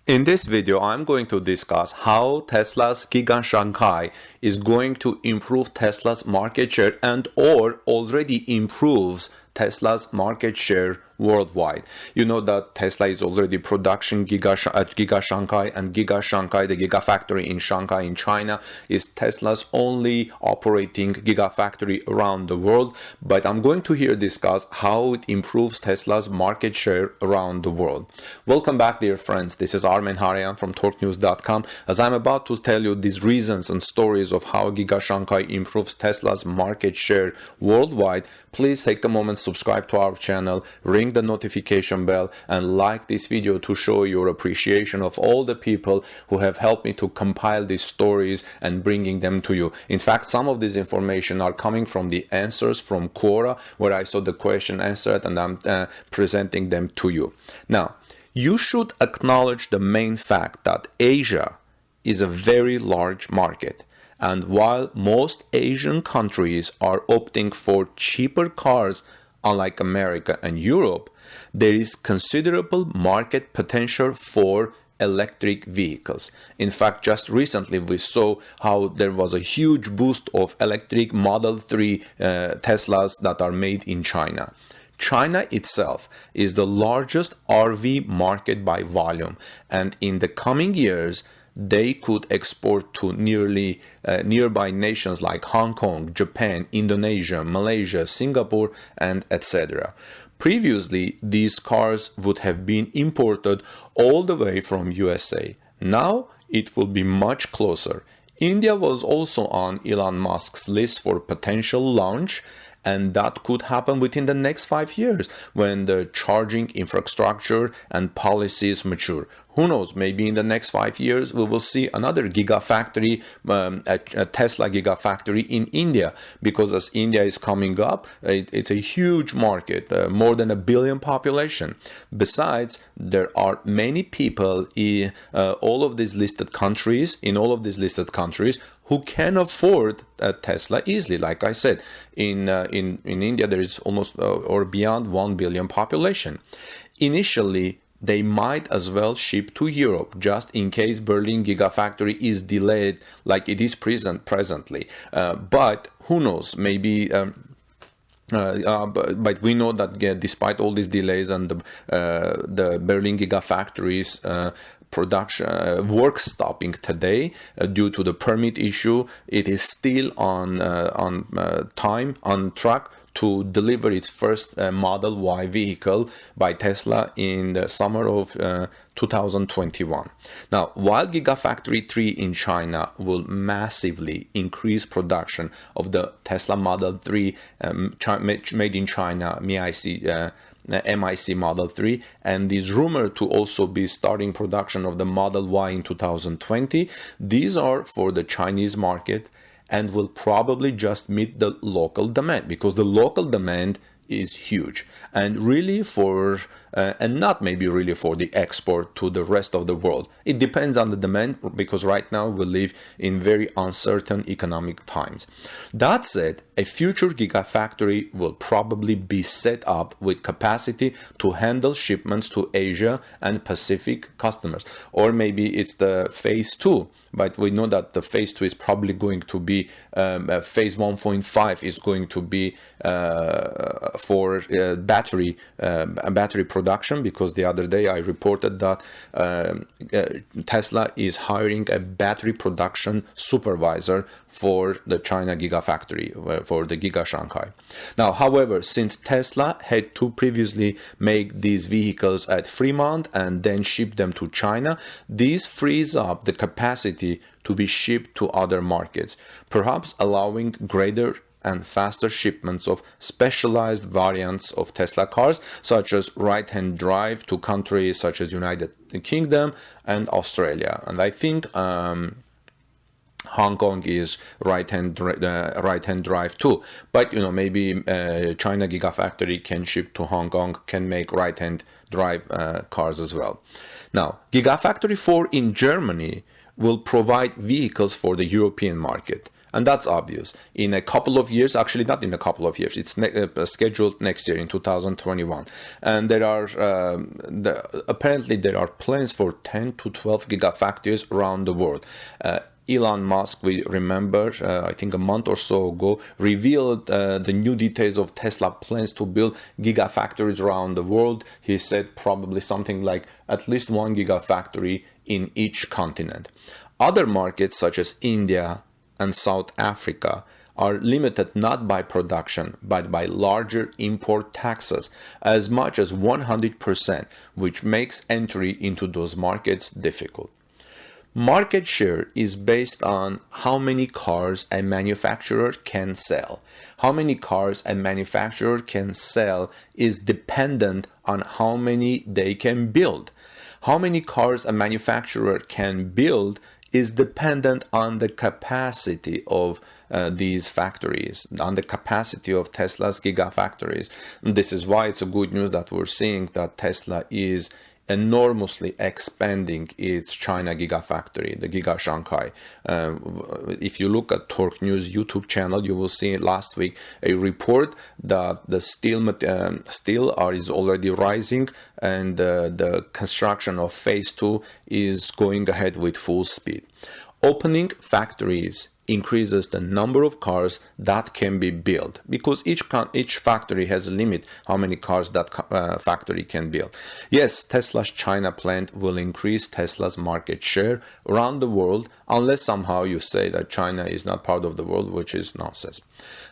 In this video, I'm going to discuss how Tesla's Giga Shanghai is going to improve Tesla's market share and or already improves Tesla's market share worldwide. You know that Tesla is already production at Giga Shanghai, and Giga Shanghai, the Gigafactory in Shanghai in China, is Tesla's only operating Gigafactory around the world. But I'm going to here discuss how it improves Tesla's market share around the world. Welcome back, dear friends. This is Armen Harayan from TorqueNews.com. As I'm about to tell you these reasons and stories of how Giga Shanghai improves Tesla's market share worldwide, please take a moment, subscribe to our channel, ring the notification bell, and like this video to show your appreciation of all the people who have helped me to compile these stories and bringing them to you. In fact, some of this information are coming from the answers from Quora, where I saw the question answered, and I'm presenting them to you. Now, you should acknowledge the main fact that Asia is a very large market. And while most Asian countries are opting for cheaper cars, unlike America and Europe, there is considerable market potential for electric vehicles. In fact, just recently we saw how there was a huge boost of electric Model 3 Teslas that are made in China. China itself is the largest RV market by volume, and in the coming years, they could export to nearby nations like Hong Kong, Japan, Indonesia, Malaysia, Singapore, and etc. Previously, these cars would have been imported all the way from USA. Now, it will be much closer. India was also on Elon Musk's list for potential launch, and that could happen within the next 5 years when the charging infrastructure and policies mature. Who knows, maybe in the next 5 years we will see another Gigafactory, a Tesla Gigafactory in India, because as India is coming up, it's a huge market, more than 1 billion population. Besides, there are many people in all of these listed countries, who can afford a Tesla easily. Like I said, in India there is almost or beyond 1 billion population. Initially, they might as well ship to Europe just in case Berlin Gigafactory is delayed like it is presently. But who knows, maybe but we know that despite all these delays and the Berlin Gigafactory's production work stopping today due to the permit issue, it is still on track to deliver its first Model Y vehicle by Tesla in the summer of 2021. Now, while Gigafactory 3 in China will massively increase production of the Tesla Model 3 made in China, MIC Model 3, and is rumored to also be starting production of the Model Y in 2020, these are for the Chinese market and will probably just meet the local demand, because the local demand is huge, and really and not maybe really for the export to the rest of the world. It depends on the demand, because right now we live in very uncertain economic times. That said, a future Gigafactory will probably be set up with capacity to handle shipments to Asia and Pacific customers, or maybe it's the phase 2. But we know that the phase 2 is probably going to be phase 1.5 is going to be for battery production, because the other day I reported that Tesla is hiring a battery production supervisor for the China Gigafactory, for the Giga Shanghai. Now, however, since Tesla had to previously make these vehicles at Fremont and then ship them to China, this frees up the capacity to be shipped to other markets, perhaps allowing greater and faster shipments of specialized variants of Tesla cars, such as right-hand drive, to countries such as United Kingdom and Australia. And I think Hong Kong is right-hand drive too. But maybe China Gigafactory can ship to Hong Kong, can make right-hand drive cars as well. Now, Gigafactory 4 in Germany will provide vehicles for the European market. And that's obvious. In a couple of years, actually not in a couple of years, it's scheduled next year in 2021. And there are, apparently there are plans for 10 to 12 gigafactories around the world. Elon Musk, we remember, I think a month or so ago, revealed the new details of Tesla plans to build gigafactories around the world. He said probably something like at least one gigafactory in each continent. Other markets such as India and South Africa are limited not by production but by larger import taxes, as much as 100%, which makes entry into those markets difficult. Market share is based on how many cars a manufacturer can sell. How many cars a manufacturer can sell is dependent on how many they can build. How many cars a manufacturer can build is dependent on the capacity of these factories, on the capacity of Tesla's gigafactories. This is why it's a good news that we're seeing that Tesla is enormously expanding its China Gigafactory, the Giga Shanghai. If you look at Torque News YouTube channel, you will see last week a report that the steel is already rising, and the construction of phase 2 is going ahead with full speed. Opening factories increases the number of cars that can be built, because each factory has a limit how many cars that factory can build. Yes, Tesla's China plant will increase Tesla's market share around the world, unless somehow you say that China is not part of the world, which is nonsense.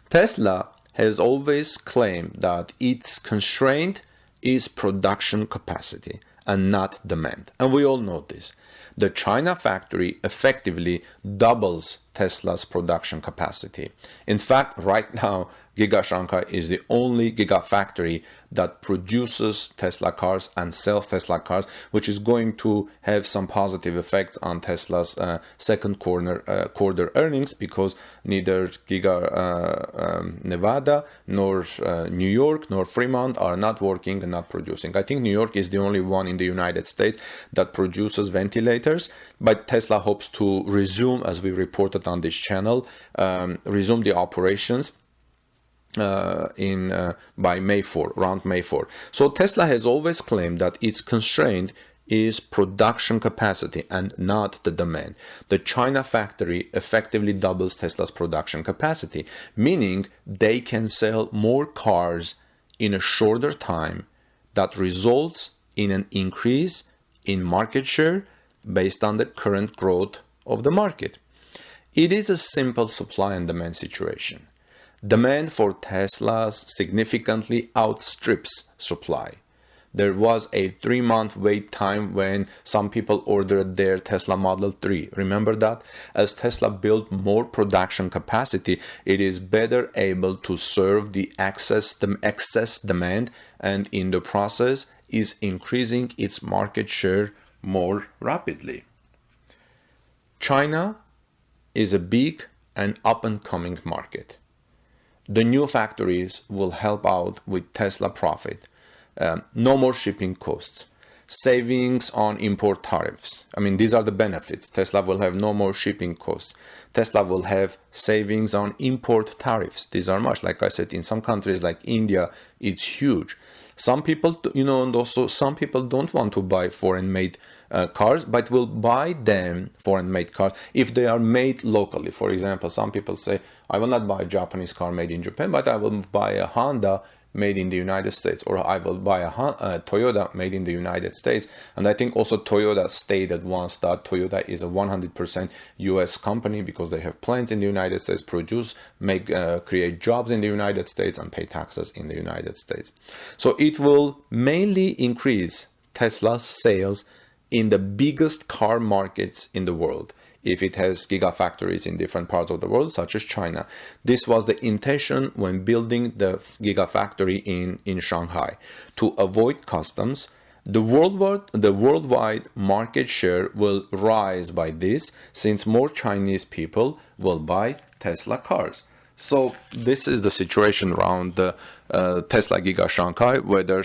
Tesla has always claimed that its constraint is production capacity and not demand, and we all know this. The China factory effectively doubles Tesla's production capacity. In fact, right now, Giga Shanghai is the only gigafactory that produces Tesla cars and sells Tesla cars, which is going to have some positive effects on Tesla's second quarter earnings, because neither Nevada nor New York nor Fremont are not working and not producing. I think New York is the only one in the United States that produces ventilators, but Tesla hopes to resume, as we reported on this channel, resume the operations by May 4, around May 4. So Tesla has always claimed that its constraint is production capacity and not the demand. The China factory effectively doubles Tesla's production capacity, meaning they can sell more cars in a shorter time. That results in an increase in market share based on the current growth of the market. It is a simple supply and demand situation. Demand for Teslas significantly outstrips supply. There was a 3-month wait time when some people ordered their Tesla Model 3. Remember that? As Tesla built more production capacity, it is better able to serve the excess demand, and in the process is increasing its market share more rapidly. China is a big and up-and-coming market. The new factories will help out with Tesla profit. No more shipping costs, savings on import tariffs. I mean, these are the benefits. Tesla will have no more shipping costs. Tesla will have savings on import tariffs. These are much, like I said, in some countries like India, it's huge. Some people, and also some people don't want to buy foreign-made cars, but will buy them foreign-made cars if they are made locally. For example, some people say, I will not buy a Japanese car made in Japan, but I will buy a Honda made in the United States, or I will buy a Toyota made in the United States. And I think also Toyota stated once that Toyota is a 100% US company because they have plants in the United States, create jobs in the United States, and pay taxes in the United States. So it will mainly increase Tesla's sales in the biggest car markets in the world, if it has gigafactories in different parts of the world, such as China. This was the intention when building the gigafactory in Shanghai. To avoid customs, the worldwide market share will rise by this, since more Chinese people will buy Tesla cars. So this is the situation around the Tesla Giga Shanghai, whether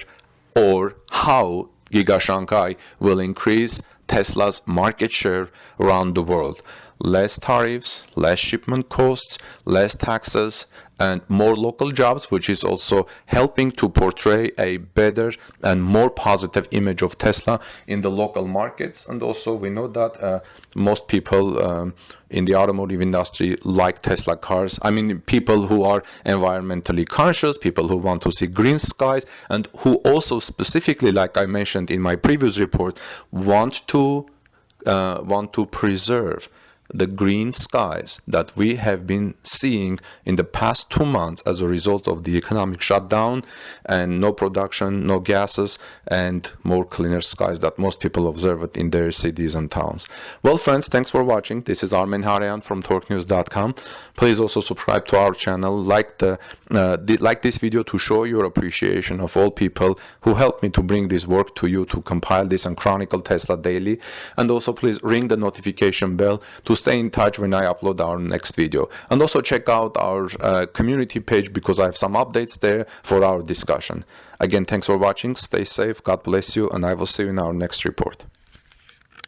or how Giga Shanghai will increase Tesla's market share around the world. less tariffs, less shipment costs, less taxes, and more local jobs, which is also helping to portray a better and more positive image of Tesla in the local markets. And also we know that most people in the automotive industry like Tesla cars. I mean, people who are environmentally conscious, people who want to see green skies, and who also specifically, like I mentioned in my previous report, want to preserve the green skies that we have been seeing in the past 2 months as a result of the economic shutdown and no production, no gases, and more cleaner skies that most people observe in their cities and towns. Well, friends, thanks for watching. This is Armen Harayan from TorqueNews.com. Please also subscribe to our channel, like this video to show your appreciation of all people who helped me to bring this work to you, to compile this and chronicle Tesla daily. And also please ring the notification bell to stay in touch when I upload our next video. And also check out our community page because I have some updates there for our discussion. Again, thanks for watching. Stay safe. God bless you. And I will see you in our next report.